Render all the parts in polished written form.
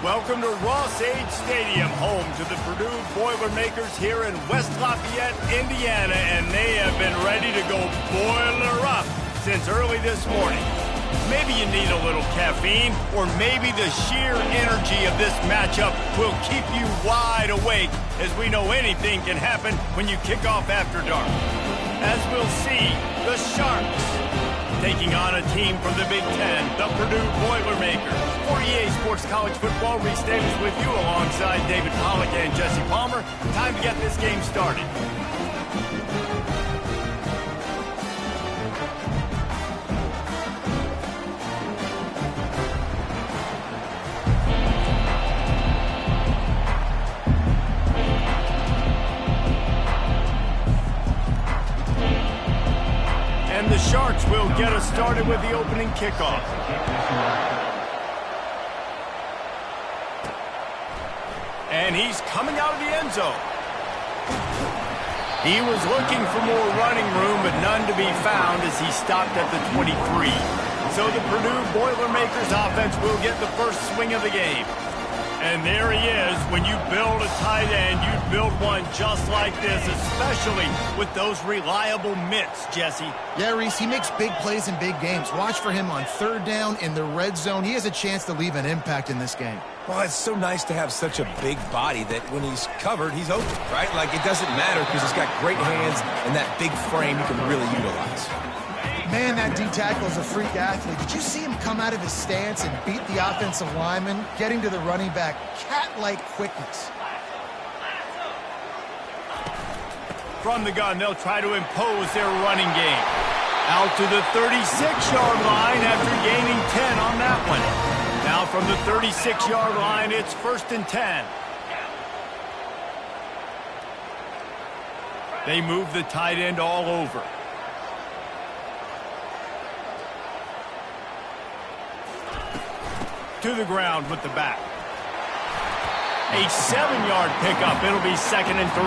Welcome to Ross-Age Stadium, home to the Purdue Boilermakers here in West Lafayette, Indiana, and they have been ready to go boiler up since early this morning. Maybe you need a little caffeine, or maybe the sheer energy of this matchup will keep you wide awake, as we know anything can happen when you kick off after dark. As we'll see, the Sharks taking on a team from the Big Ten, the Purdue Boilermakers. For EA Sports College Football, Reese Davis with you alongside David Pollack and Jesse Palmer. Time to get this game started. And the Sharks will get us started with the opening kickoff. And he's coming out of the end zone. He was looking for more running room, but none to be found as he stopped at the 23. So the Purdue Boilermakers offense will get the first swing of the game. And there he is. When you build a tight end, you build one just like this, especially with those reliable mitts, Jesse. Yeah, Reese, he makes big plays in big games. Watch for him on third down in the red zone. He has a chance to leave an impact in this game. Well, it's so nice to have such a big body that when he's covered, he's open, right? Like, it doesn't matter because he's got great hands and that big frame you can really utilize. Man, that D-tackle is a freak athlete. Did you see him come out of his stance and beat the offensive lineman, getting to the running back? Cat-like quickness. From the gun, they'll try to impose their running game. Out to the 36-yard line after gaining 10 on that one. Now from the 36-yard line, it's 1st and 10. They move the tight end all over. To the ground with the back. A 7-yard pickup. It'll be 2nd and 3.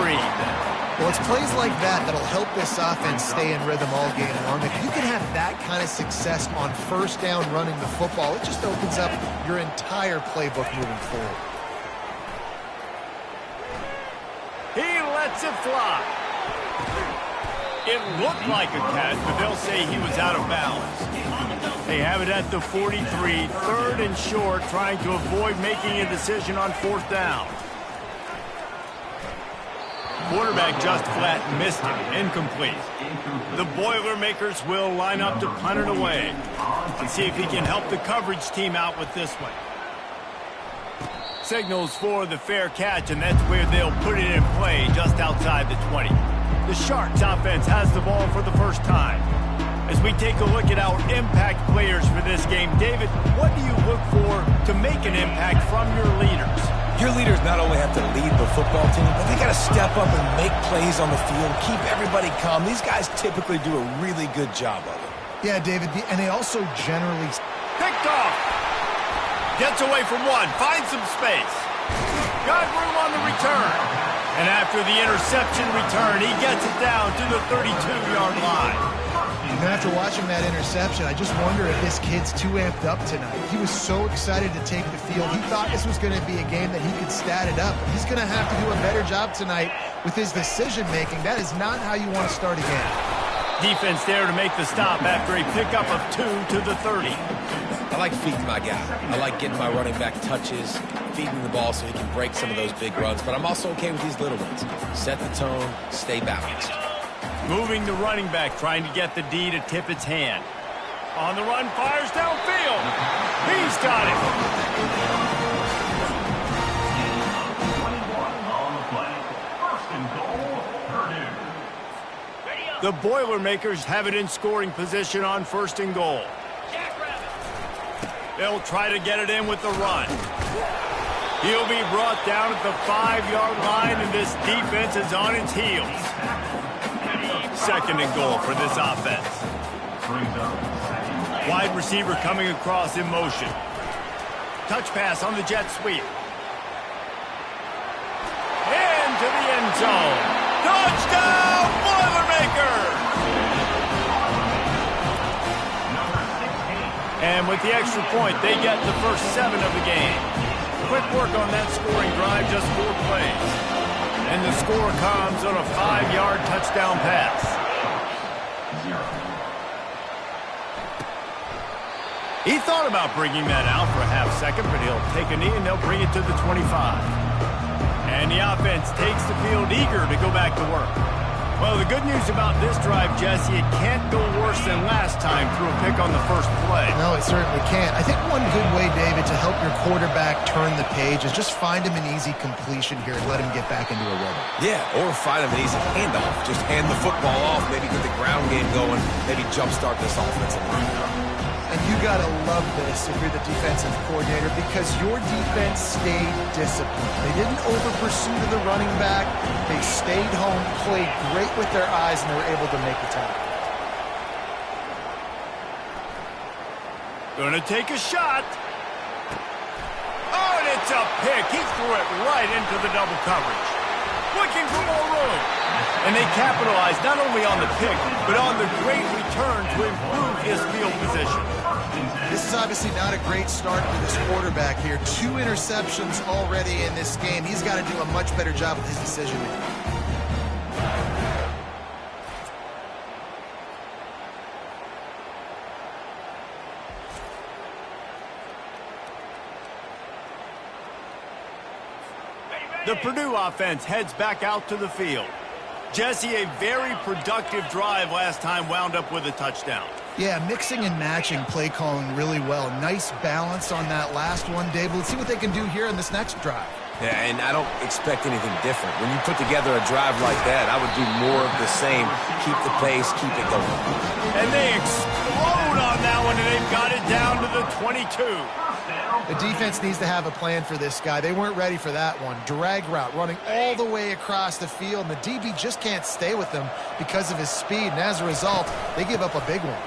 Well, it's plays like that that'll help this offense stay in rhythm all game long. If you can have that kind of success on first down running the football, it just opens up your entire playbook moving forward. He lets it fly. It looked like a catch, but they'll say he was out of bounds. They have it at the 43, 3rd and short, trying to avoid making a decision on 4th down. Quarterback just flat missed it. Incomplete. The Boilermakers will line up to punt it away and see if he can help the coverage team out with this one. Signals for the fair catch, and that's where they'll put it in play just outside the 20. The Sharks offense has the ball for the first time. As we take a look at our impact players for this game, David, what do you look for to make an impact from your leaders? Your leaders not only have to lead the football team, but they got to step up and make plays on the field, keep everybody calm. These guys typically do a really good job of it. Yeah, David, and they also generally... Picked off. Gets away from one, finds some space. Got room on the return. And after the interception return, he gets it down to the 32-yard line. And after watching that interception, I just wonder if this kid's too amped up tonight. He was so excited to take the field. He thought this was going to be a game that he could stat it up. He's going to have to do a better job tonight with his decision-making. That is not how you want to start a game. Defense there to make the stop after a pickup of 2 to the 30. I like feeding my guy. I like getting my running back touches, feeding the ball so he can break some of those big runs. But I'm also okay with these little ones. Set the tone, stay balanced. Moving the running back, trying to get the D to tip its hand. On the run, fires downfield. He's got it. 21 on the play. 1st and goal, Purdue. The Boilermakers have it in scoring position on 1st and goal. They'll try to get it in with the run. He'll be brought down at the 5-yard line, and this defense is on its heels. 2nd and goal for this offense. Wide receiver coming across in motion. Touch pass on the jet sweep. Into the end zone. Touchdown, Boilermakers! And with the extra point, they get the first 7 of the game. Quick work on that scoring drive, just 4 plays. And the score comes on a 5-yard touchdown pass. He thought about bringing that out for a half second, but he'll take a knee and they'll bring it to the 25. And the offense takes the field eager to go back to work. Well, the good news about this drive, Jesse, it can't go worse than last time through a pick on the first play. No, it certainly can't. I think one good way, David, to help your quarterback turn the page is just find him an easy completion here and let him get back into a rhythm. Yeah, or find him an easy handoff. Just hand the football off, maybe get the ground game going, maybe jumpstart this offensive line. And you got to love this if you're the defensive coordinator because your defense stayed disciplined. They didn't over-pursue to the running back. They stayed home, played great with their eyes, and they were able to make the tackle. Gonna take a shot. Oh, and it's a pick. He threw it right into the double coverage. Looking for more room. And they capitalized not only on the pick, but on the great return to improve his field position. This is obviously not a great start for this quarterback here. 2 interceptions already in this game. He's got to do a much better job with his decision-making. The Purdue offense heads back out to the field. Jesse, a very productive drive last time wound up with a touchdown. Yeah, mixing and matching play calling really well. Nice balance on that last one, Dave. Let's see what they can do here in this next drive. Yeah, and I don't expect anything different. When you put together a drive like that, I would do more of the same. Keep the pace, keep it going. And they explode on that one, and they've got it down to the 22. The defense needs to have a plan for this guy. They weren't ready for that one. Drag route, running all the way across the field, and the DB just can't stay with them because of his speed, and as a result, they give up a big one.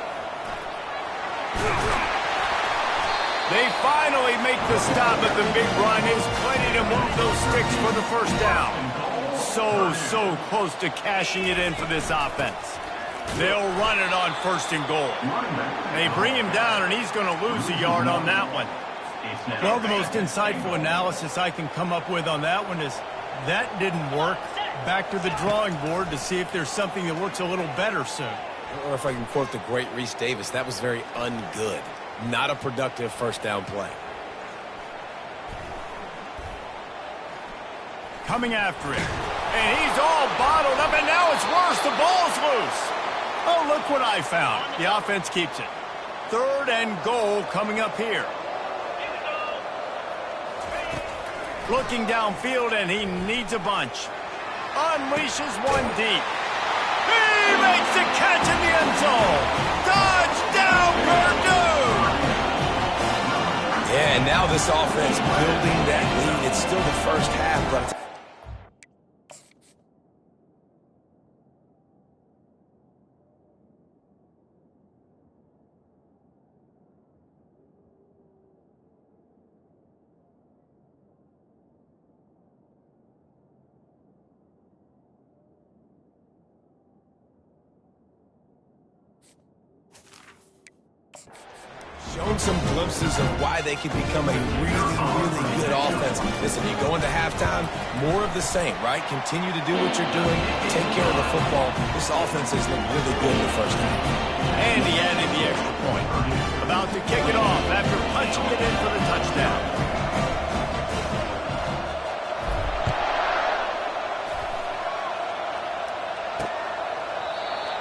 They finally make the stop at the big run. Is plenty to move those sticks for the first down. So close to cashing it in for this offense. They'll run it on 1st and goal. They bring him down, and he's going to lose a yard on that one. Well, the most insightful analysis I can come up with on that one is that didn't work. Back to the drawing board to see if there's something that works a little better soon. Or if I can quote the great Reese Davis, that was very ungood. Not a productive first down play. Coming after him. And he's all bottled up, and now it's worse. The ball's loose. Oh, look what I found. The offense keeps it. 3rd and goal coming up here. Looking downfield, and he needs a bunch. Unleashes one deep. He makes the catch in the end zone. Touchdown, Purdue! Yeah, and now this offense building that lead. It's still the first half, but shown some glimpses of why they could become a really good offense. Listen, you go into halftime, more of the same, right? Continue to do what you're doing, take care of the football. This offense has looked really good in the first half. And he added the extra point. About to kick it off after punching it in for the touchdown.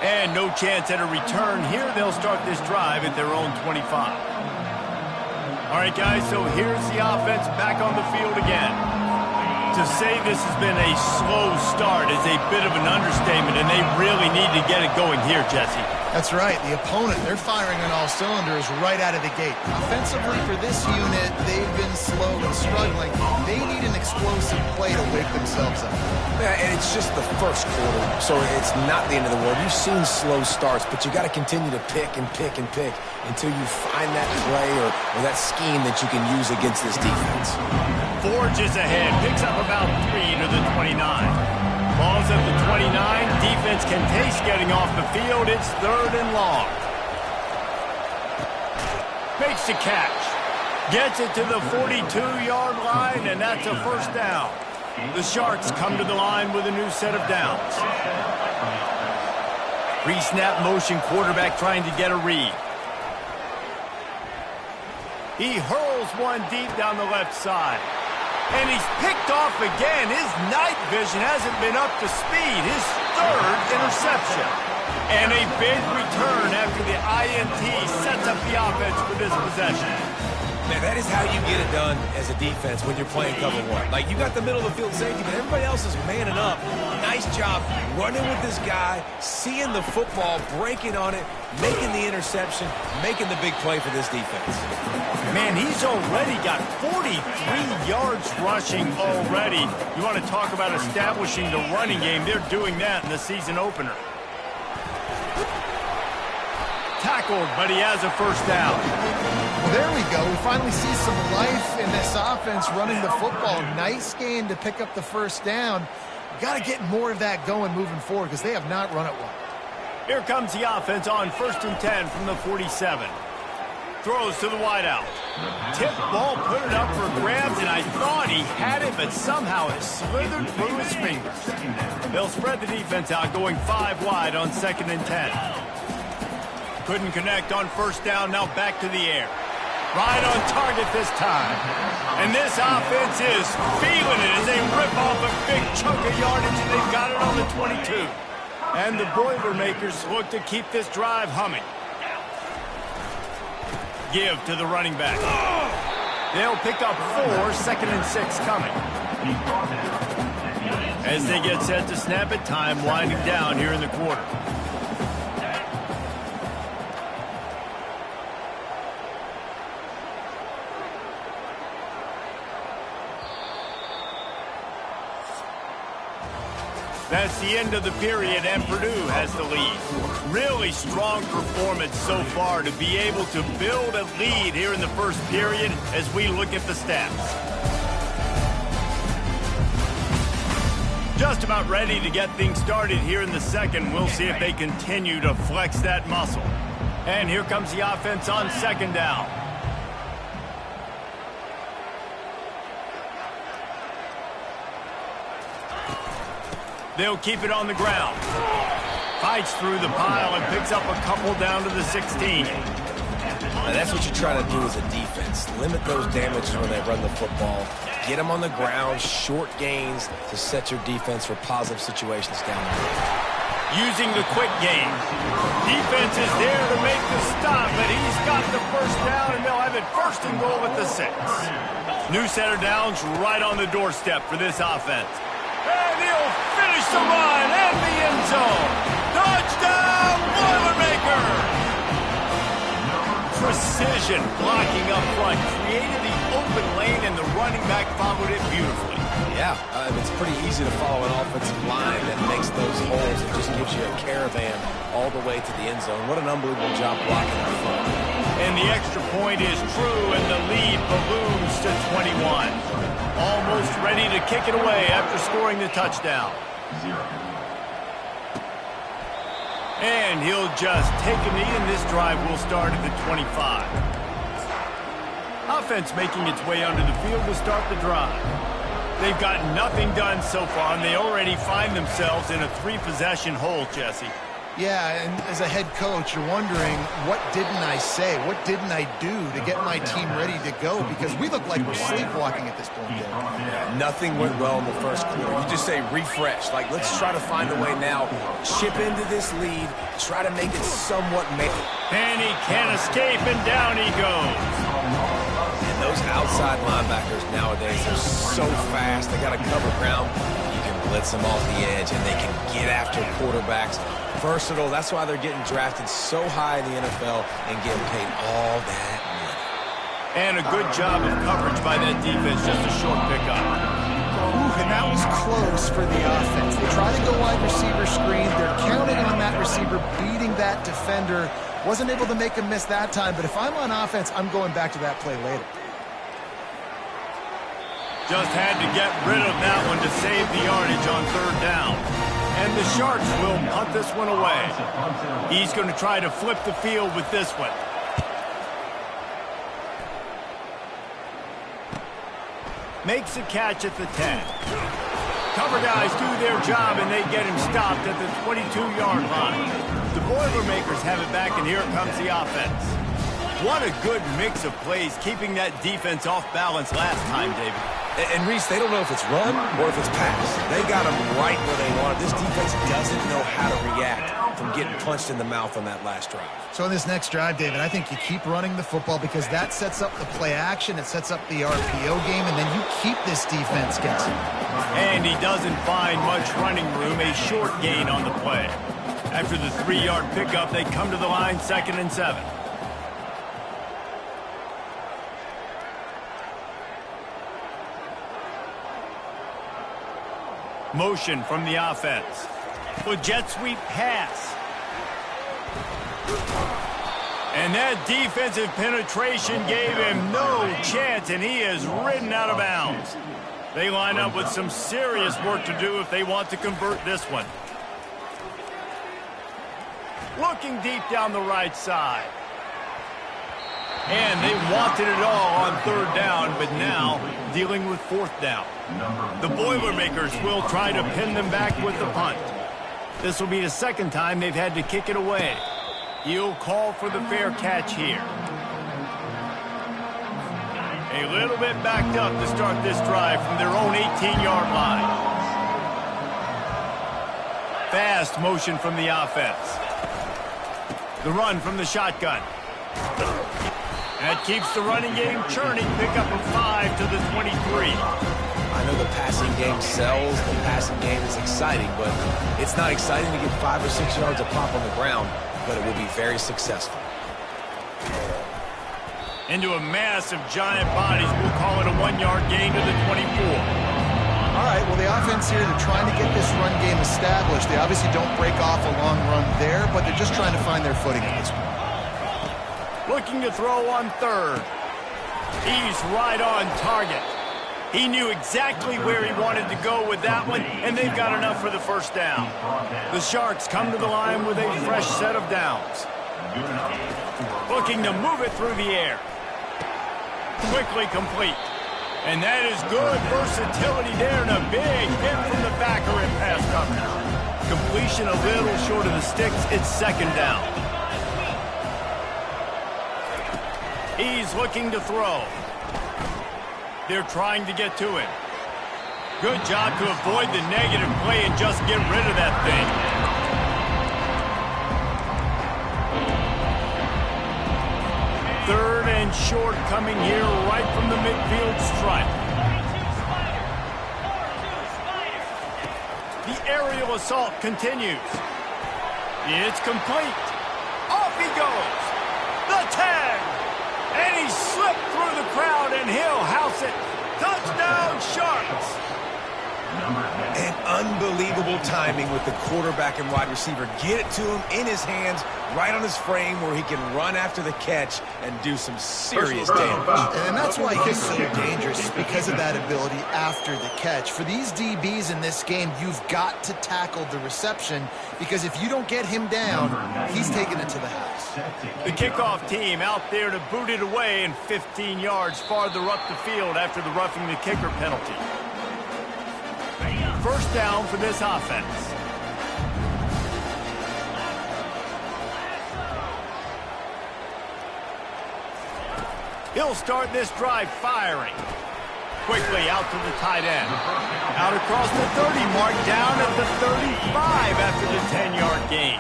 And no chance at a return here. They'll start this drive at their own 25. All right, guys, so here's the offense back on the field again. To say this has been a slow start is a bit of an understatement, and they really need to get it going here, Jesse. That's right. The opponent, they're firing on all cylinders right out of the gate. Offensively, for this unit, they've been slow and struggling. They need an explosive play to wake themselves up. Yeah, and it's just the first quarter, so it's not the end of the world. You've seen slow starts, but you got to continue to pick and pick and pick until you find that play or that scheme that you can use against this defense. Forges ahead, picks up about 3 to the 29. Ball's at the 29. Defense can taste getting off the field. It's 3rd and long. Makes the catch. Gets it to the 42-yard line, and that's a first down. The Sharks come to the line with a new set of downs. Pre-snap motion quarterback trying to get a read. He hurls one deep down the left side. And he's picked off again. His night vision hasn't been up to speed. His third interception. And a big return after the INT sets up the offense for this possession. Man, that is how you get it done as a defense when you're playing cover one. Like, you got the middle of the field safety, but everybody else is manning up. Nice job running with this guy, seeing the football, breaking on it, making the interception, making the big play for this defense. Man, he's already got 43 yards rushing already. You want to talk about establishing the running game. They're doing that in the season opener. Tackled, but he has a first down. Well, there we go. We finally see some life in this offense running the football. Nice game to pick up the first down. Got to get more of that going moving forward because they have not run it well. Here comes the offense on 1st and 10 from the 47. Throws to the wideout. Tip ball, put it up for grabs, and I thought he had it, but somehow it slithered through his fingers. They'll spread the defense out, going 5 wide on 2nd and 10. Couldn't connect on first down, now back to the air. Right on target this time. And this offense is feeling it as they rip off a big chunk of yardage, and they've got it on the 22. And the Boilermakers look to keep this drive humming. Give to the running back. They'll pick up 4, 2nd and 6 coming. As they get set to snap it, time winding down here in the quarter. That's the end of the period, and Purdue has the lead. Really strong performance so far to be able to build a lead here in the first period as we look at the stats. Just about ready to get things started here in the second. We'll see if they continue to flex that muscle. And here comes the offense on 2nd down. They'll keep it on the ground. Fights through the pile and picks up a couple down to the 16. Now that's what you try to do as a defense. Limit those damages when they run the football. Get them on the ground, short gains to set your defense for positive situations down the road. Using the quick game. Defense is there to make the stop, but he's got the first down, and they'll have it 1st and goal at the 6. New set of downs right on the doorstep for this offense. And he'll finish the run and the end zone. Touchdown, Boilermakers! Precision blocking up front. Created the open lane, and the running back followed it beautifully. Yeah, it's pretty easy to follow an offensive line that makes those holes. It just gives you a caravan all the way to the end zone. What an unbelievable job blocking up front. And the extra point is true, and the lead balloons to 21. Almost ready to kick it away after scoring the touchdown. And he'll just take a knee, and this drive will start at the 25. Offense making its way onto the field to start the drive. They've got nothing done so far, and they already find themselves in a 3-possession hole, Jesse. Yeah, and as a head coach, you're wondering, what didn't I say? What didn't I do to get my team ready to go? Because we look like we're sleepwalking at this point. Yeah, nothing went well in the first quarter. You just say refresh. Like, let's try to find a way now. Chip into this lead. Try to make it somewhat manageable. And he can't escape, and down he goes. And those outside linebackers nowadays are so fast. They got to cover ground. You can blitz them off the edge, and they can get after quarterbacks. Versatile. That's why they're getting drafted so high in the NFL and getting paid all that money. And a good job of coverage by that defense. Just a short pickup. Ooh, and that was close for the offense. They try to go wide receiver screen. They're counting on that receiver beating that defender. Wasn't able to make a miss that time, but if I'm on offense, I'm going back to that play later. Just had to get rid of that one to save the yardage on 3rd down. And the Sharks will punt this one away. He's going to try to flip the field with this one. Makes a catch at the 10. Cover guys do their job, and they get him stopped at the 22-yard line. The Boilermakers have it back, and here comes the offense. What a good mix of plays, keeping that defense off balance last time, David. And Reese, they don't know if it's run or if it's pass. They got them right where they want it. This defense doesn't know how to react from getting punched in the mouth on that last drive. So in this next drive, David, I think you keep running the football because that sets up the play action, it sets up the RPO game, and then you keep this defense guessing. And he doesn't find much running room, a short gain on the play. After the 3-yard pickup, they come to the line, 2nd and 7. Motion from the offense. A jet sweep pass. And that defensive penetration gave him no chance, and he is ridden out of bounds. They line up with some serious work to do if they want to convert this one. Looking deep down the right side. And they wanted it all on 3rd down, but now dealing with 4th down. The Boilermakers will try to pin them back with the punt. This will be the 2nd time they've had to kick it away. He'll call for the fair catch here. A little bit backed up to start this drive from their own 18-yard line. Fast motion from the offense. The run from the shotgun. That keeps the running game churning. Pick up a 5 to the 23. I know the passing game sells, the passing game is exciting, but it's not exciting to get 5 or 6 yards a pop on the ground, but it will be very successful. Into a mass of giant bodies. We'll call it a 1-yard gain to the 24. All right, well, the offense here, they're trying to get this run game established. They obviously don't break off a long run there, but they're just trying to find their footing at this point. Looking to throw on 3rd. He's right on target. He knew exactly where he wanted to go with that one, and they've got enough for the 1st down. The Sharks come to the line with a fresh set of downs. Looking to move it through the air. Quickly complete. And that is good versatility there, and a big hit from the backer in pass coverage. Completion a little short of the sticks. It's 2nd down. He's looking to throw. They're trying to get to him. Good job to avoid the negative play and just get rid of that thing. Third and short coming here right from the midfield stripe. The aerial assault continues. It's complete. Off he goes. The 10. And he slipped through the crowd, and he'll house it. Touchdown, Sharks! And unbelievable timing with the quarterback and wide receiver. Get it to him in his hands, right on his frame where he can run after the catch and do some serious damage. And that's why he's so dangerous, is because of that ability after the catch. For these DBs in this game, you've got to tackle the reception, because if you don't get him down, he's taking it to the house. The kickoff team out there to boot it away, and 15 yards farther up the field after the roughing the kicker penalty. 1st down for this offense. He'll start this drive firing. Quickly out to the tight end. Out across the 30 mark, down at the 35 after the 10-yard gain.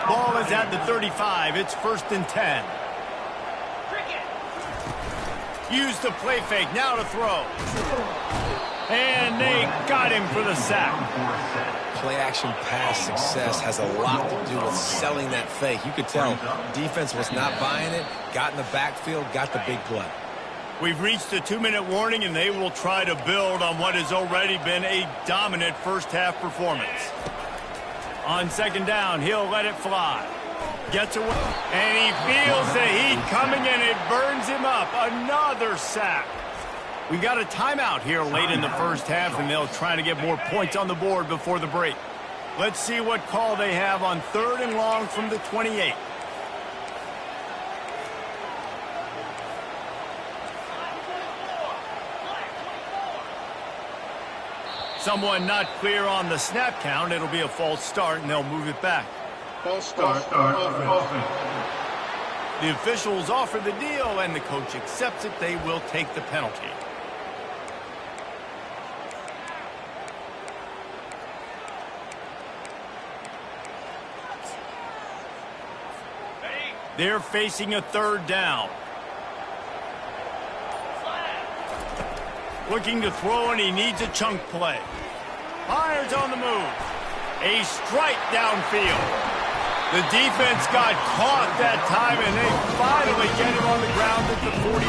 Ball is at the 35. It's 1st and 10. Use the play fake. Now to throw. And they got him for the sack. Play-action pass success has a lot to do with selling that fake. You could tell defense was not buying it, got in the backfield, got the big play. We've reached the 2-minute warning, and they will try to build on what has already been a dominant first-half performance. On 2nd down, he'll let it fly. Gets away, and he feels the heat coming, and it burns him up. Another sack. We got a timeout here late in the first half, and they'll try to get more points on the board before the break. Let's see what call they have on 3rd and long from the 28. Someone not clear on the snap count. It'll be a false start, and they'll move it back. False start. Offense. The officials offer the deal, and the coach accepts it. They will take the penalty. They're facing a third down. Looking to throw, and he needs a chunk play. Fires on the move. A strike downfield. The defense got caught that time, and they finally get him on the ground at the 41.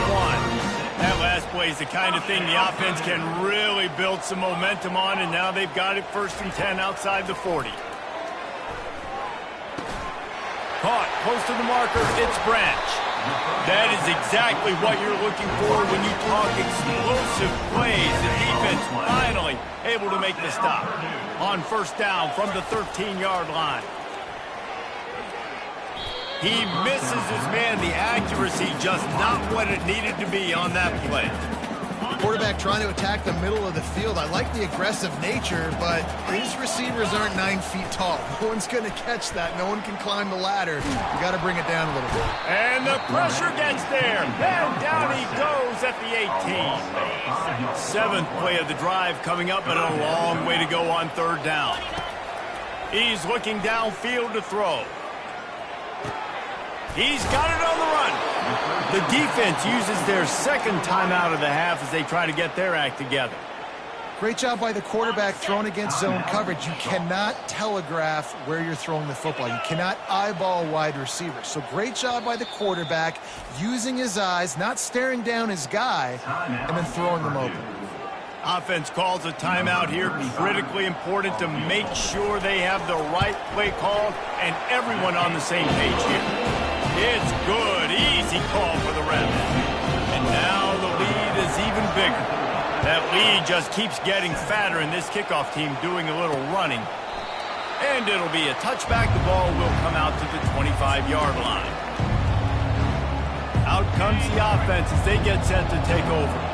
That last play is the kind of thing the offense can really build some momentum on, and now they've got it 1st and 10 outside the 40. Caught close to the marker, it's Branch. That is exactly what you're looking for when you talk explosive plays. The defense finally able to make the stop. On 1st down from the 13-yard line. He misses his man. The accuracy just not what it needed to be on that play. Quarterback trying to attack the middle of the field. I like the aggressive nature, but his receivers aren't 9 feet tall. No one's going to catch that. No one can climb the ladder. You got to bring it down a little bit. And the pressure gets there. And down he goes at the 18. 7th play of the drive coming up, but a long way to go on 3rd down. He's looking downfield to throw. He's got it on the run. The defense uses their 2nd timeout of the half as they try to get their act together. Great job by the quarterback throwing against zone coverage. You cannot telegraph where you're throwing the football. You cannot eyeball wide receivers. So great job by the quarterback using his eyes, not staring down his guy, and then throwing them open. Offense calls a timeout here. Critically important to make sure they have the right play called and everyone on the same page here. It's good. Easy call for the ref. And now the lead is even bigger. That lead just keeps getting fatter, and this kickoff team doing a little running. And it'll be a touchback. The ball will come out to the 25-yard line. Out comes the offense as they get set to take over.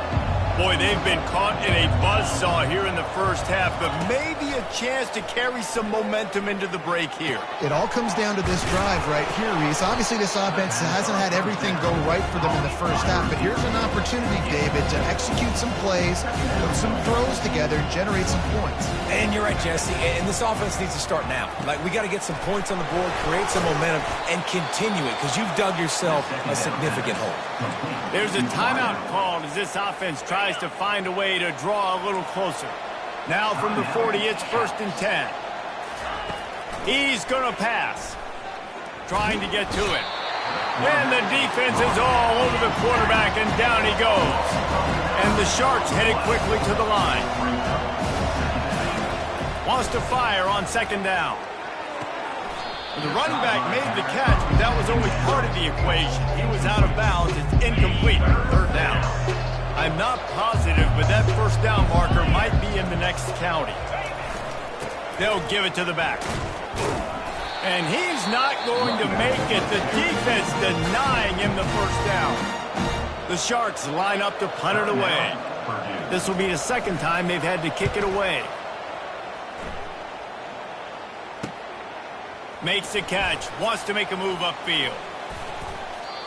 Boy, they've been caught in a buzzsaw here in the 1st half, but maybe a chance to carry some momentum into the break here. It all comes down to this drive right here, Reese. Obviously, this offense hasn't had everything go right for them in the 1st half, but here's an opportunity, David, to execute some plays, put some throws together, and generate some points. And you're right, Jesse, and this offense needs to start now. Like, we got to get some points on the board, create some momentum, and continue it, because you've dug yourself a significant hole. There's a timeout called as this offense tries to find a way to draw a little closer. Now from the 40, it's 1st and 10. He's going to pass. Trying to get to it. And the defense is all over the quarterback, and down he goes. And the Sharks headed quickly to the line. Wants to fire on 2nd down. The running back made the catch, but that was only part of the equation. He was out of bounds. It's incomplete. 3rd down. I'm not positive, but that 1st down marker might be in the next county. They'll give it to the back. And he's not going to make it. The defense denying him the 1st down. The Sharks line up to punt it away. This will be the 2nd time they've had to kick it away. Makes the catch, wants to make a move upfield.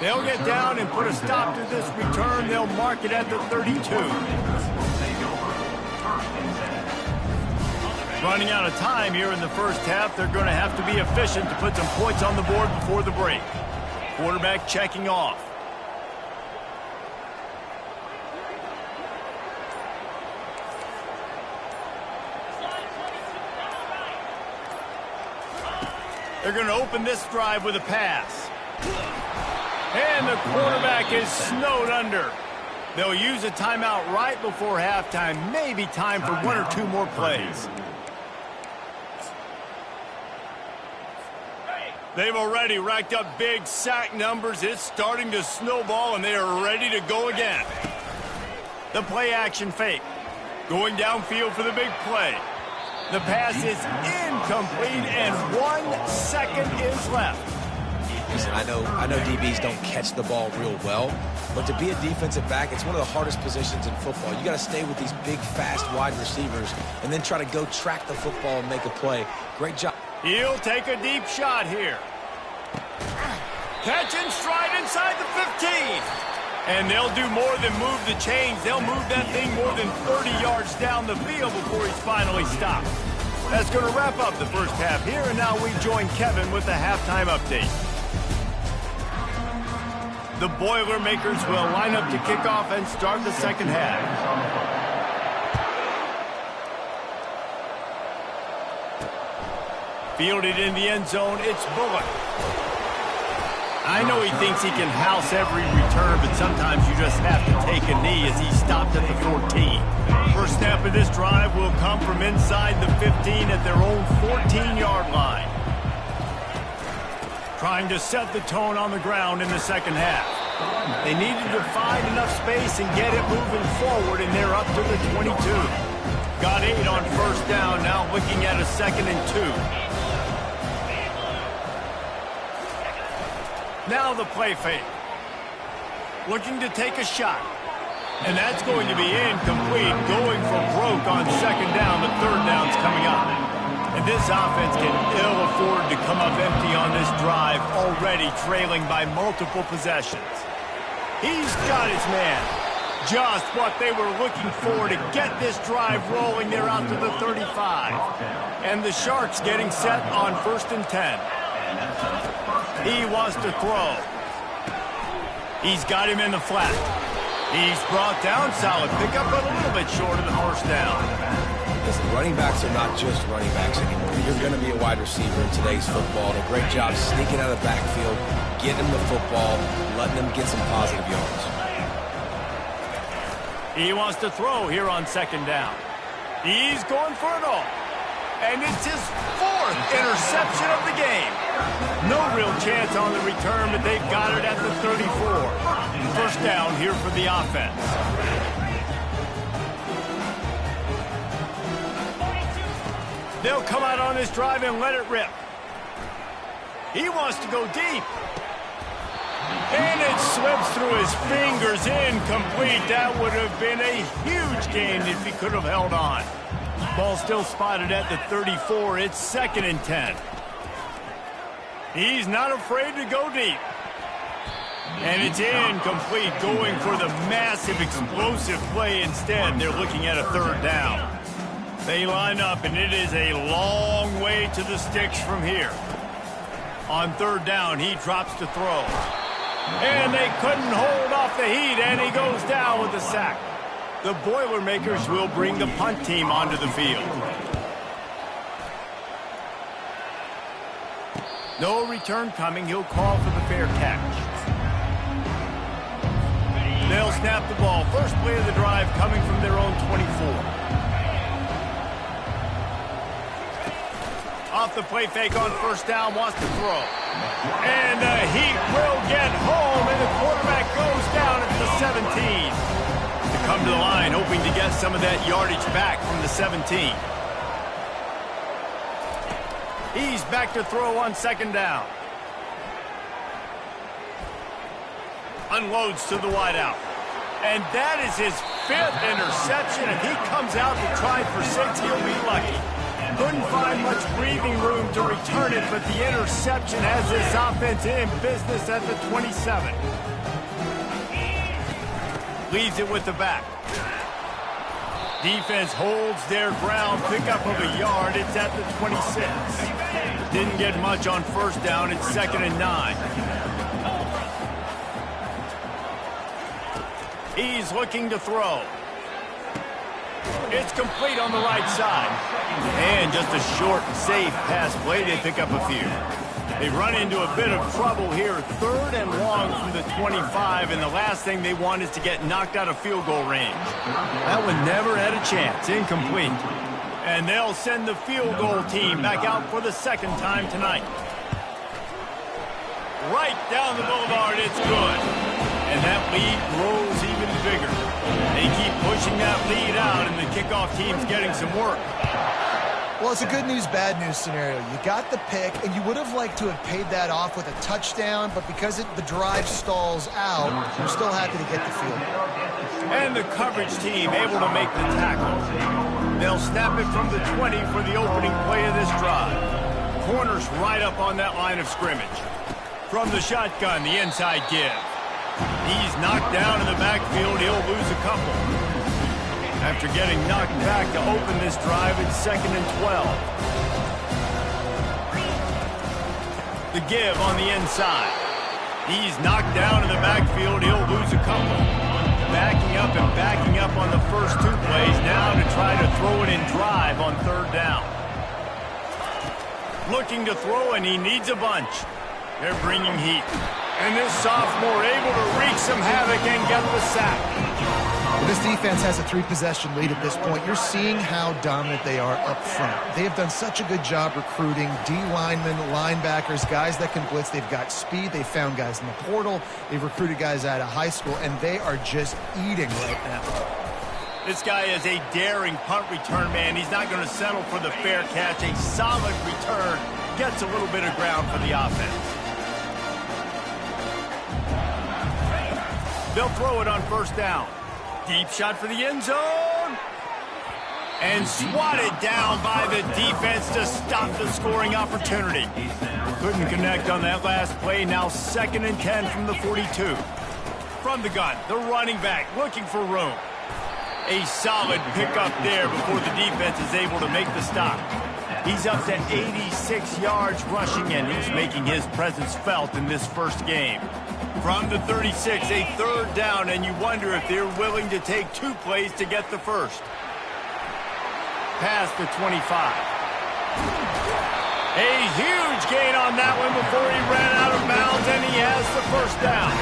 They'll get down and put a stop to this return. They'll mark it at the 32. Running out of time here in the 1st half. They're going to have to be efficient to put some points on the board before the break. Quarterback checking off. They're going to open this drive with a pass. And the quarterback is snowed under. They'll use a timeout right before halftime. Maybe time for 1 or 2 more plays. They've already racked up big sack numbers. It's starting to snowball, and they are ready to go again. The play action fake. Going downfield for the big play. The pass is incomplete, and 1 second is left. Listen, I know DBs don't catch the ball real well, but to be a defensive back, it's one of the hardest positions in football. You got to stay with these big, fast, wide receivers and then try to go track the football and make a play. Great job. He'll take a deep shot here. Catch and stride inside the 15. And they'll do more than move the chains. They'll move that thing more than 30 yards down the field before he's finally stopped. That's going to wrap up the first half here, and now we join Kevin with the halftime update. The Boilermakers will line up to kick off and start the second half. Fielded in the end zone, it's Bullock. I know he thinks he can house every return, but sometimes you just have to take a knee as he stopped at the 14. First snap of this drive will come from inside the 15 at their own 14-yard line. Trying to set the tone on the ground in the second half. They needed to find enough space and get it moving forward, and they're up to the 22. Got 8 on first down, now looking at a 2nd and 2. Now the play fake. Looking to take a shot. And that's going to be incomplete. Going for broke on second down. The third down's coming up. And this offense can ill afford to come up empty on this drive, already trailing by multiple possessions. He's got his man. Just what they were looking for to get this drive rolling. They're out to the 35. And the Sharks getting set on 1st and 10. He wants to throw. He's got him in the flat. He's brought down. Solid pickup, but a little bit short of the first down. Listen, running backs are not just running backs anymore. You're going to be a wide receiver in today's football. And a great job sneaking out of the backfield, getting them the football, letting them get some positive yards. He wants to throw here on second down. He's going for it all. And it's his 4th interception of the game. No real chance on the return, but they've got it at the 34. First down here for the offense. They'll come out on this drive and let it rip. He wants to go deep. And it slips through his fingers, incomplete. That would have been a huge gain if he could have held on. Ball still spotted at the 34. It's 2nd and 10. He's not afraid to go deep. And it's incomplete, going for the massive explosive play instead. They're looking at a 3rd down. They line up, and it is a long way to the sticks from here. On 3rd down, he drops to throw. And they couldn't hold off the heat, and he goes down with a sack. The Boilermakers will bring the punt team onto the field. No return coming. He'll call for the fair catch. They'll snap the ball. First play of the drive coming from their own 24. Off the play fake on first down, wants to throw. And the heat will get home, and the quarterback goes down at the 17. To come to the line, hoping to get some of that yardage back from the 17. He's back to throw on second down. Unloads to the wideout. And that is his 5th interception. If he comes out to try for 6, he'll be lucky. Couldn't find much breathing room to return it, but the interception has this offense in business at the 27. Leaves it with the back. Defense holds their ground. Pickup of a yard. It's at the 26. Didn't get much on first down. It's 2nd and 9. He's looking to throw. It's complete on the right side. And just a short, safe pass play. They pick up a few. They run into a bit of trouble here. 3rd and long from the 25, and the last thing they want is to get knocked out of field goal range. That one never had a chance. Incomplete. And they'll send the field goal team back out for the 2nd time tonight. Right down the boulevard, it's good. And that lead grows even bigger. They keep pushing that lead out, and the kickoff team's getting some work. Well, it's a good news, bad news scenario. You got the pick, and you would have liked to have paid that off with a touchdown, but because the drive stalls out, you're still happy to get the field. And the coverage team able to make the tackle. They'll snap it from the 20 for the opening play of this drive. Corners right up on that line of scrimmage. From the shotgun, the inside give. He's knocked down in the backfield. He'll lose a couple. After getting knocked back to open this drive, it's 2nd and 12. The give on the inside. He's knocked down in the backfield. He'll lose a couple. Backing up on the first 2 plays. Now to try to throw it in drive on 3rd down. Looking to throw, and he needs a bunch. They're bringing heat. And this sophomore able to wreak some havoc and get the sack. This defense has a 3-possession lead at this point. You're seeing how dominant they are up front. They have done such a good job recruiting D-linemen, linebackers, guys that can blitz. They've got speed. They've found guys in the portal. They've recruited guys out of high school, and they are just eating right now. This guy is a daring punt return man. He's not going to settle for the fair catch. A solid return. Gets a little bit of ground for the offense. They'll throw it on 1st down. Deep shot for the end zone. And swatted down by the defense to stop the scoring opportunity. Couldn't connect on that last play. Now 2nd and 10 from the 42. From the gun, the running back looking for room. A solid pickup there before the defense is able to make the stop. He's up to 86 yards rushing, and he's making his presence felt in this first game. From the 36, a 3rd down, and you wonder if they're willing to take 2 plays to get the first. Past the 25. A huge gain on that one before he ran out of bounds, and he has the 1st down.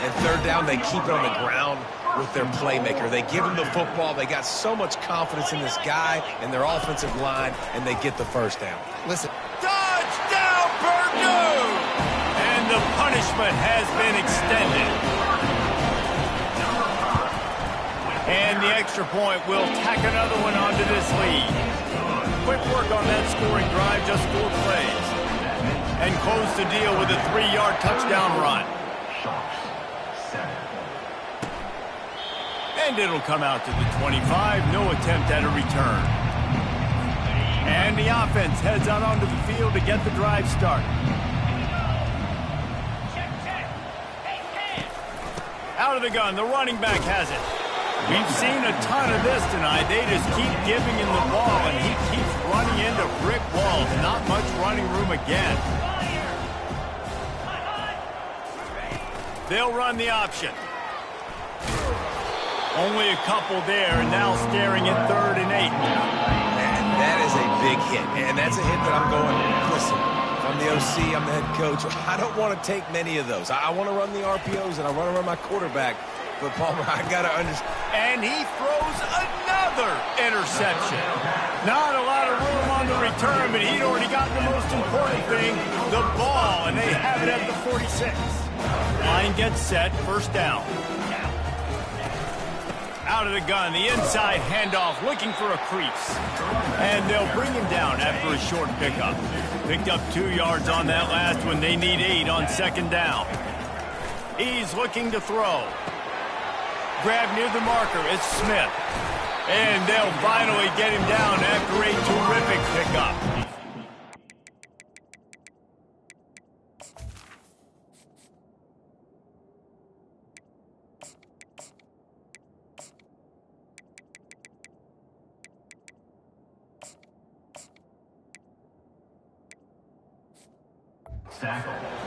And 3rd down, they keep it on the ground with their playmaker. They give him the football. They got so much confidence in this guy and their offensive line, and they get the 1st down. Listen. Touchdown, Purdue! And the punishment has been extended. And the extra point will tack another one onto this lead. Quick work on that scoring drive, just 4 plays. And close the deal with a 3-yard touchdown run. And it'll come out to the 25. No attempt at a return. And the offense heads out onto the field to get the drive started. Out of the gun, the running back has it. We've seen a ton of this tonight. They just keep giving him the ball, and he keeps running into brick walls. Not much running room again. They'll run the option. Only a couple there, and now staring at 3rd and 8. And that is a big hit, and that's a hit that I'm going, listen, I'm the OC, I'm the head coach. I don't want to take many of those. I want to run the RPOs, and I want to run my quarterback. But, Palmer, I got to understand. And he throws another interception. Not a lot of room on the return, but he'd already gotten the most important thing, the ball, and they have it at the 46. Line gets set, 1st down. Out of the gun, the inside handoff, looking for a crease. And they'll bring him down after a short pickup. Picked up 2 yards on that last one. They need 8 on 2nd down. He's looking to throw. Grab near the marker, it's Smith. And they'll finally get him down after a terrific pickup.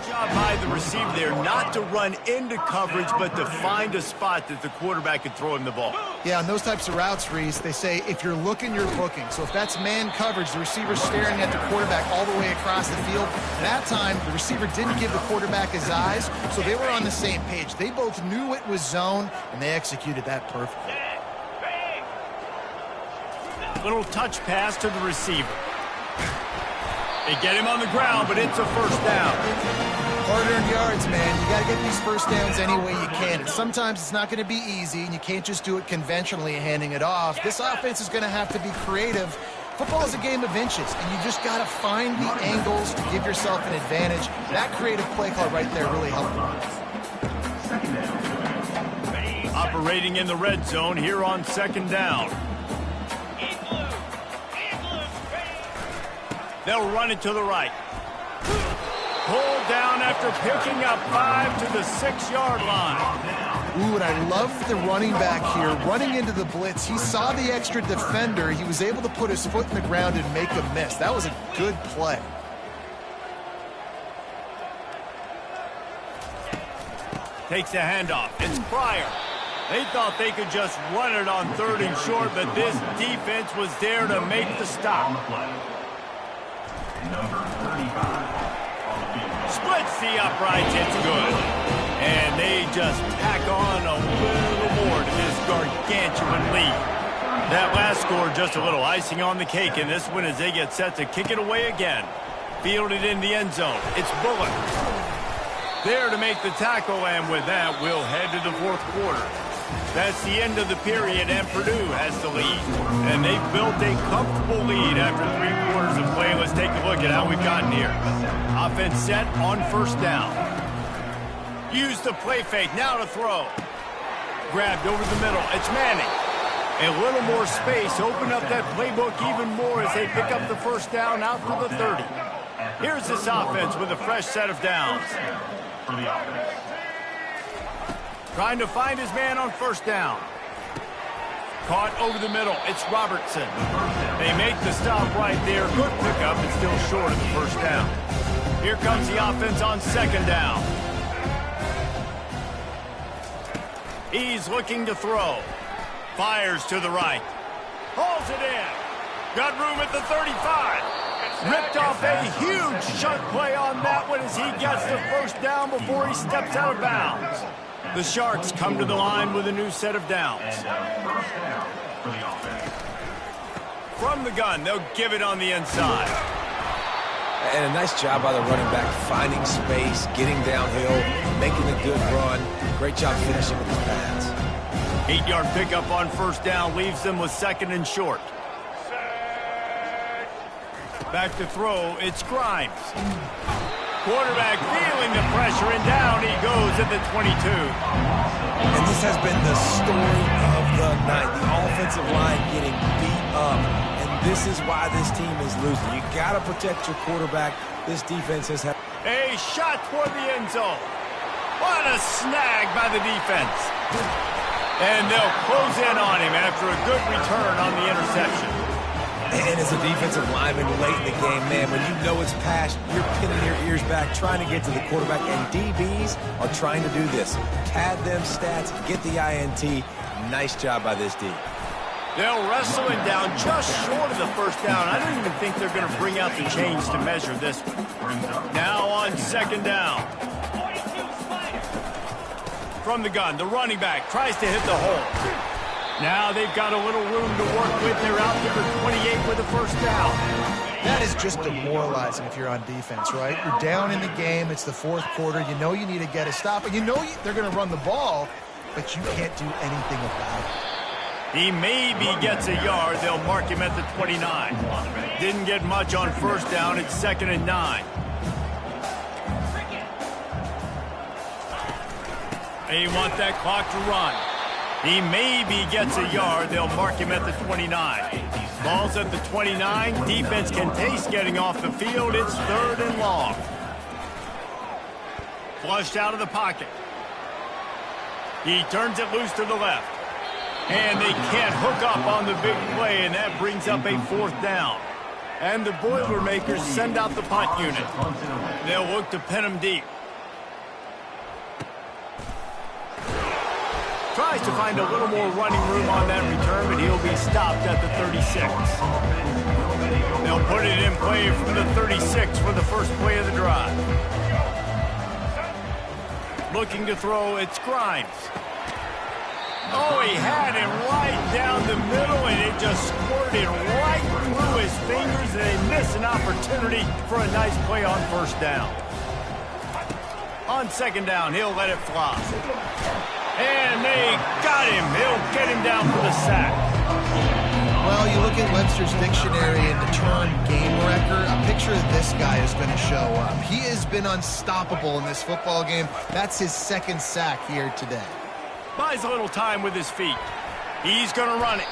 Job by the receiver there, not to run into coverage, but to find a spot that the quarterback could throw him the ball. Yeah, on those types of routes, Reese, they say if you're looking, you're booking. So if that's man coverage, the receiver's staring at the quarterback all the way across the field. That time, the receiver didn't give the quarterback his eyes, so they were on the same page. They both knew it was zone, and they executed that perfectly. Little touch pass to the receiver. They get him on the ground, but it's a 1st down. Hard-earned yards, man. You got to get these 1st downs any way you can. And sometimes it's not going to be easy, and you can't just do it conventionally handing it off. This offense is going to have to be creative Football is a game of inches, and you just got to find the angles to give yourself an advantage. That creative play call right there really helped. Operating in the red zone here on second down. They'll run it to the right. Pulled down after picking up 5 to the 6-yard line. Ooh, and I love the running back here. Running into the blitz, he saw the extra defender. He was able to put his foot in the ground and make a miss. That was a good play. Takes the handoff. It's Pryor. They thought they could just run it on 3rd and short, but this defense was there to make the stop. Number 35. Splits the uprights. It's good. And they just pack on a little more to this gargantuan lead. That last score just a little icing on the cake in this one as they get set to kick it away again. Fielded in the end zone. It's Bullock. There to make the tackle, and with that, we'll head to the 4th quarter. That's the end of the period, and Purdue has the lead. And they've built a comfortable lead after 3 quarters of play. Let's take a look at how we've gotten here. Offense set on 1st down. Use the play fake, now to throw. Grabbed over the middle, it's Manning. A little more space, open up that playbook even more as they pick up the 1st down out to the 30. Here's this offense with a fresh set of downs. Trying to find his man on 1st down. Caught over the middle. It's Robertson. They make the stop right there. Good pickup, but still short of the 1st down. Here comes the offense on 2nd down. He's looking to throw. Fires to the right. Hauls it in. Got room at the 35. Ripped off a huge chunk play on that one as he gets the 1st down before he steps out of bounds. The Sharks come to the line with a new set of downs. From the gun, they'll give it on the inside. And a nice job by the running back, finding space, getting downhill, making a good run. Great job finishing with his pass. 8-yard pickup on 1st down leaves them with 2nd and short. Back to throw, it's Grimes. Quarterback feeling the pressure, and down he goes at the 22. And this has been the story of the night. The offensive line getting beat up. And this is why this team is losing. You got to protect your quarterback. This defense has had a shot toward the end zone. What a snag by the defense. And they'll close in on him after a good return on the interception. And as a defensive lineman late in the game, man, when you know it's past, you're pinning your ears back, trying to get to the quarterback, and DBs are trying to do this. Pad them stats, get the INT. Nice job by this D. They'll wrestle it down just short of the 1st down. I don't even think they're going to bring out the chains to measure this one. Now on 2nd down. From the gun, the running back tries to hit the hole. Now they've got a little room to work with. They're out to the 28 with a 1st down. That is just demoralizing if you're on defense, right? You're down in the game. It's the 4th quarter. You know you need to get a stop. And you know they're going to run the ball, but you can't do anything about it. He maybe gets a yard. They'll mark him at the 29. Didn't get much on 1st down. It's 2nd and 9. They want that clock to run. He maybe gets a yard. They'll mark him at the 29. Ball's at the 29. Defense can taste getting off the field. It's 3rd and long. Flushed out of the pocket. He turns it loose to the left. And they can't hook up on the big play, and that brings up a 4th down. And the Boilermakers send out the punt unit. They'll look to pin him deep. Tries to find a little more running room on that return, but he'll be stopped at the 36. They'll put it in play from the 36 for the first play of the drive. Looking to throw, it's Grimes. Oh, he had it right down the middle, and it just squirted right through his fingers, and they miss an opportunity for a nice play on 1st down. On 2nd down, he'll let it fly. And they got him. He'll get him down for the sack. Well, you look Webster's dictionary in the term game wrecker, a picture of this guy is going to show up. He has been unstoppable in this football game. That's his second sack here today. Buys a little time with his feet. He's going to run it.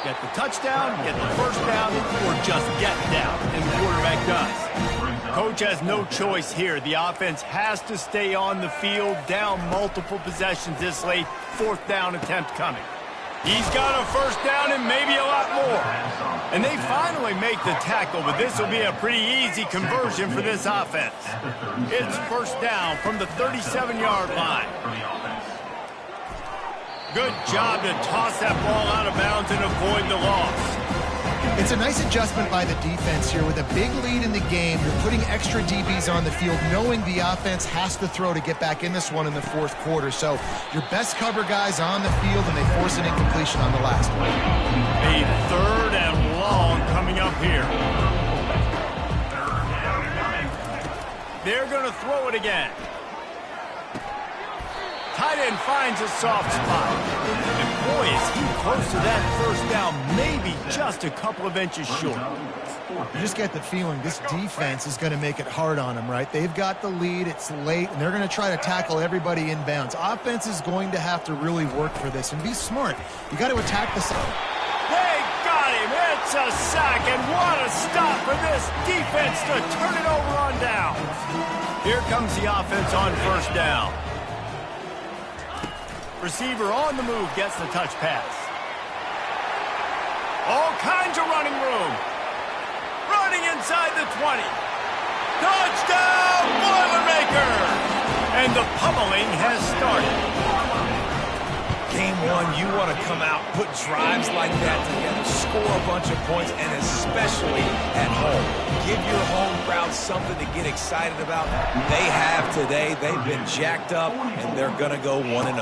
Get the touchdown, get the first down, or just get down, and the quarterback does. Coach has no choice here. The offense has to stay on the field, down multiple possessions this late. Fourth down attempt coming. He's got a first down and maybe a lot more. And they finally make the tackle, but this will be a pretty easy conversion for this offense. It's first down from the 37-yard line. Good job to toss that ball out of bounds and avoid the loss. It's a nice adjustment by the defense here. With a big lead in the game, you're putting extra DBs on the field, knowing the offense has to throw to get back in this one in the fourth quarter. So your best cover guys on the field, and they force an incompletion on the last one. A third and long coming up here. They're going to throw it again. Tight end finds a soft spot. And boy, is he close to that first down, maybe just a couple of inches short. You just get the feeling this defense is going to make it hard on them, right? They've got the lead, it's late, and they're going to try to tackle everybody inbounds. Offense is going to have to really work for this and be smart. You got to attack the side. They got him. It's a sack, and what a stop for this defense to turn it over on down. Here comes the offense on first down. Receiver on the move gets the touch pass. All kinds of running room. Running inside the 20. Touchdown, Boilermakers! And the pummeling has started. Game one, you want to come out, put drives like that together, score a bunch of points, and especially at home. Give your home crowd something to get excited about. They have today. They've been jacked up, and they're going to go 1-0.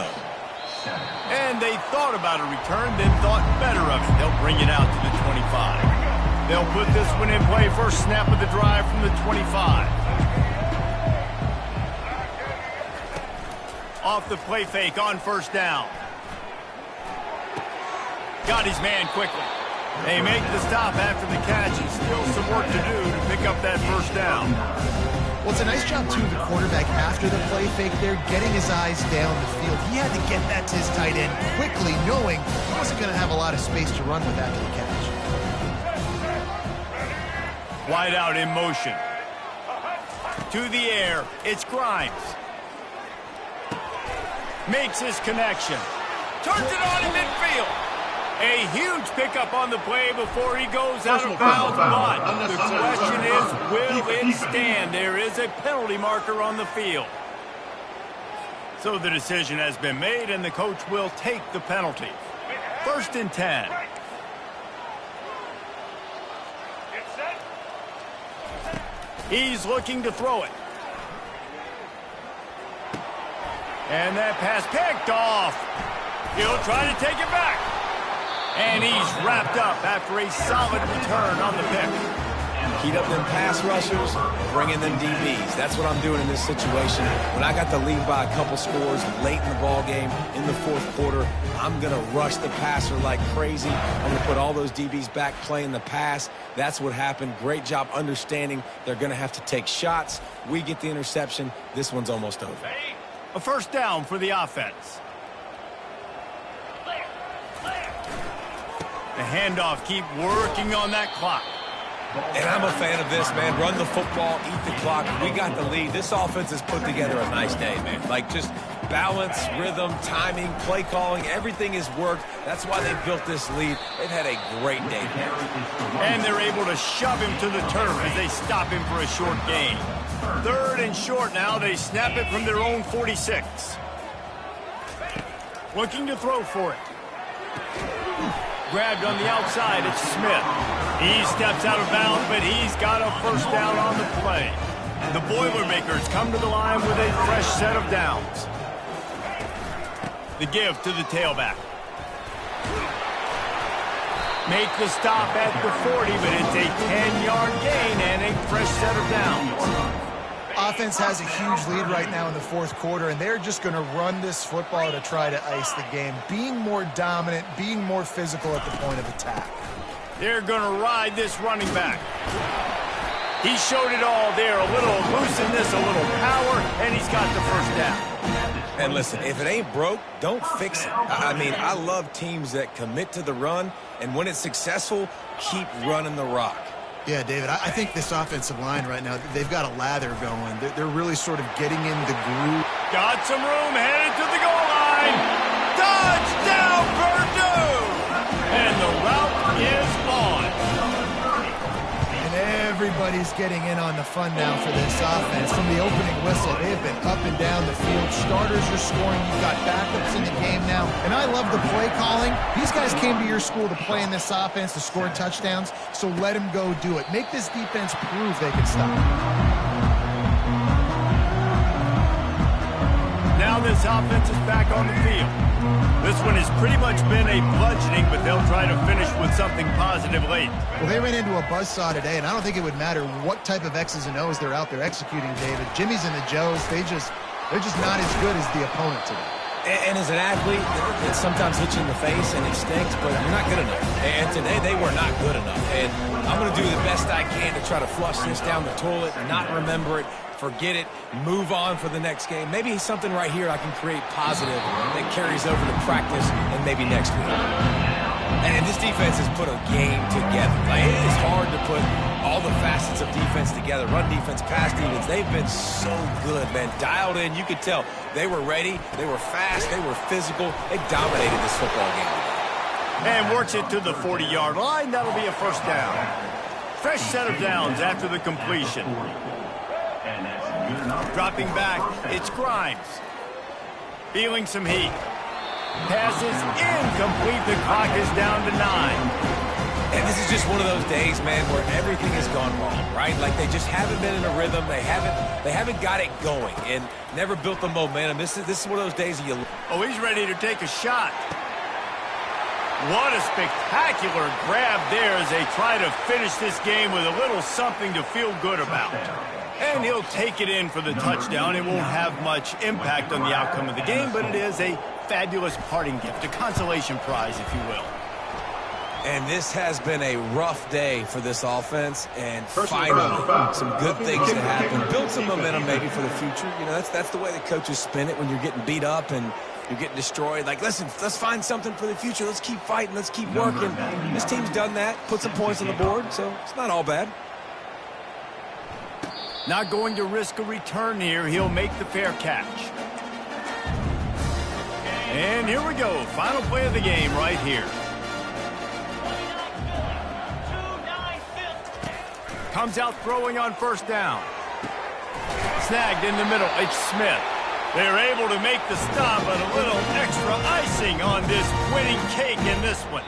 And they thought about a return, then thought better of it. They'll bring it out to the 25. They'll put this one in play. First snap of the drive from the 25. Off the play fake on first down. Got his man quickly. They make the stop after the catch, and still some work to do to pick up that first down. Well, it's a nice job, too, of the quarterback after the play fake there, getting his eyes down the field. He had to get that to his tight end quickly, knowing he wasn't going to have a lot of space to run with after the catch. Wide out in motion. To the air, it's Grimes. Makes his connection. Turns it on in midfield. A huge pickup on the play before he goes out of bounds, but the question is, will it stand? There is a penalty marker on the field. So the decision has been made, and the coach will take the penalty. First and 10. He's looking to throw it. And that pass picked off. He'll try to take it back. And he's wrapped up after a solid return on the pick. Heat up them pass rushers, bring in them DBs. That's what I'm doing in this situation. When I got the lead by a couple scores late in the ball game, in the fourth quarter, I'm going to rush the passer like crazy. I'm going to put all those DBs back playing the pass. That's what happened. Great job understanding they're going to have to take shots. We get the interception. This one's almost over. A first down for the offense. The handoff, keep working on that clock. And I'm a fan of this, man. Run the football, eat the clock. We got the lead. This offense has put together a nice day, man. Like, just balance, rhythm, timing, play calling, everything has worked. That's why they built this lead. They've had a great day, man. And they're able to shove him to the turf as they stop him for a short gain. Third and short now. They snap it from their own 46. Looking to throw for it. Grabbed on the outside, it's Smith. He steps out of bounds, but he's got a first down on the play. The Boilermakers come to the line with a fresh set of downs. The give to the tailback. Make the stop at the 40, but it's a 10-yard gain and a fresh set of downs. Offense has a huge lead right now in the fourth quarter, and they're just going to run this football to try to ice the game, being more dominant, being more physical at the point of attack. They're going to ride this running back. He showed it all there. A little elusiveness, a little power, and he's got the first down. And listen, if it ain't broke, don't fix it. I mean, I love teams that commit to the run, and when it's successful, keep running the rock. Yeah, David, I think this offensive line right now, they've got a lather going. They're really sort of getting in the groove. Got some room, headed to the goal line. Touchdown, Purdue! And the route is on. And everybody's getting in on the fun now for this offense. From the opening whistle, they have been up and down the field. Starters are scoring. You've got backups in the game now. And I love the play calling. These guys came to your school to play in this offense to score touchdowns, so let them go do it. Make this defense prove they can stop. Now this offense is back on the field. This one has pretty much been a bludgeoning, but they'll try to finish with something positive late. Well, they ran into a buzzsaw today, and I don't think it would matter what type of X's and O's they're out there executing, David. Jimmy's and the Joes, they're just not as good as the opponent today. And as an athlete, it sometimes hits you in the face and it stinks, but you're not good enough. And today they were not good enough. And I'm going to do the best I can to try to flush this down the toilet and not remember it, forget it, move on for the next game. Maybe something right here I can create positive that carries over to practice and maybe next week. And this defense has put a game together. Like, it is hard to put all the facets of defense together. Run defense, pass defense. They've been so good, man. Dialed in. You could tell they were ready. They were fast. They were physical. They dominated this football game today. And works it to the 40-yard line. That'll be a first down. Fresh set of downs after the completion. Dropping back, it's Grimes. Feeling some heat. Passes incomplete. The clock is down to 9. And this is just one of those days, man, where everything has gone wrong, right? Like they just haven't been in a rhythm. They haven't got it going and never built the momentum. This is one of those days that you. Oh, he's ready to take a shot. What a spectacular grab there as they try to finish this game with a little something to feel good about. And he'll take it in for the touchdown. It won't have much impact on the outcome of the game, but it is a fabulous parting gift, a consolation prize, if you will. And this has been a rough day for this offense, and finally some good things to happen. Build some momentum maybe for the future. You know, that's the way the coaches spin it when you're getting beat up and you're getting destroyed. Like, listen, let's find something for the future. Let's keep fighting. Let's keep working. This team's done that, put some points on the board, so it's not all bad. Not going to risk a return here. He'll make the fair catch. And here we go. Final play of the game right here. Comes out throwing on first down. Snagged in the middle. It's Smith. They're able to make the stop, but a little extra icing on this winning cake in this one.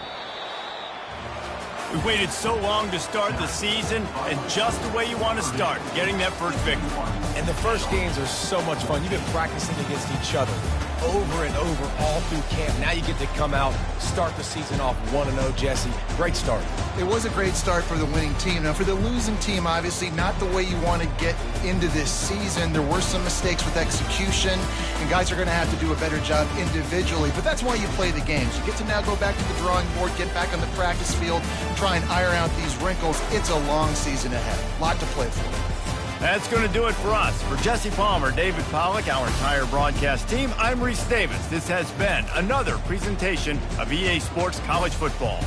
We've waited so long to start the season, and just the way you want to start, getting that first victory. And the first games are so much fun. You've been practicing against each other over and over all through camp. Now you get to come out, start the season off 1-0, Jesse. Great start. It was a great start for the winning team. Now, for the losing team, obviously not the way you want to get into this season. There were some mistakes with execution, and guys are going to have to do a better job individually. But that's why you play the games. You get to now go back to the drawing board, get back on the practice field, try and iron out these wrinkles. It's a long season ahead. A lot to play for. That's going to do it for us. For Jesse Palmer, David Pollack, our entire broadcast team, I'm Reese Davis. This has been another presentation of EA Sports College Football.